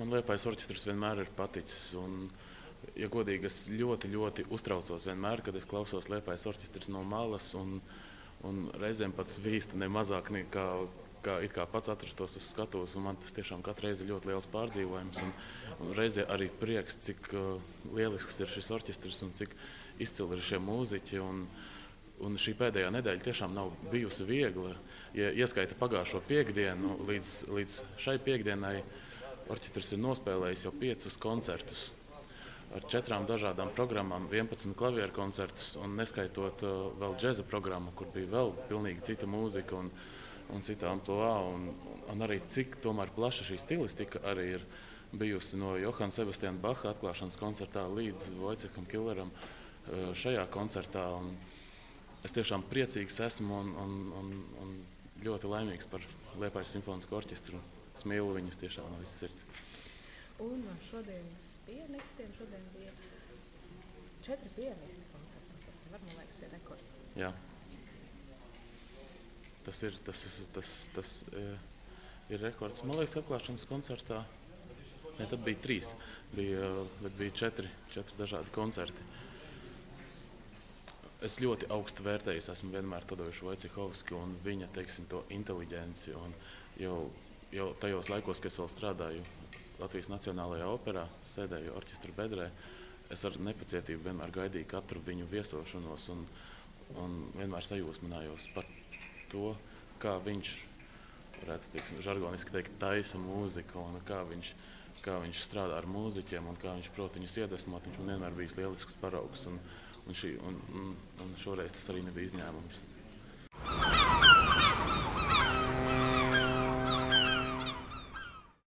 Man Liepājas orķestris vienmēr ir paticis. Un, ja godīgi, es ļoti, ļoti uztraucos vienmēr, kad es klausos Liepājas orķestris no malas. Un reizēm pat svīstu ne mazāk, kā it kā pats atrastos uz skatuves. Man tas tiešām katru reizi ir ļoti liels pārdzīvojums. Un reizē arī prieks, cik lielisks ir šis orķestris un cik izcili ir šie mūziķi. Un šī pēdējā nedēļa tiešām nav bijusi viegla. Ja ieskaita pagājušo piekdienu, līdz šai piekdienai orķestris ir nospēlējis jau 5 koncertus ar 4 dažādām programmām, 11 klavieru koncertus un neskaitot vēl džeza programmu, kur bija vēl pilnīgi cita mūzika un cita amplua. Un arī cik tomēr plaša šī stilistika arī ir bijusi no Johana Sebastiana Baha atklāšanas koncertā līdz Wojciecham Killeram šajā koncertā. Es tiešām priecīgs esmu un ļoti laimīgs par Liepājas simfonisko orķestru. Es mīlu viņus tiešām no visas sirds. Un no šodienas pianistiem šodien bija 4 pianisti koncerti. Tas var, man liekas, ir rekords. Jā. Tas ir rekords. Man liekas, atklāšanas koncertā, ne, tad bija 3. Bija 4 dažādi koncerti. Es ļoti augstu vērtēju, esmu vienmēr Tadejušu Vojcechovski un viņa, teiksim, to inteliģenci. Un jau tajos laikos, kad es vēl strādāju Latvijas Nacionālajā operā, sēdēju orķestra bedrē, es ar nepacietību vienmēr gaidīju katru viņu viesošanos un vienmēr sajūsminājos par to, kā viņš, varētu, teiksim, žargoniski teikt, taisa mūziku un kā viņš strādā ar mūziķiem un kā viņš prot viņus iedvesmot. Viņš man vienmēr bijis lielisks paraugs un šoreiz tas arī nebija izņēmums.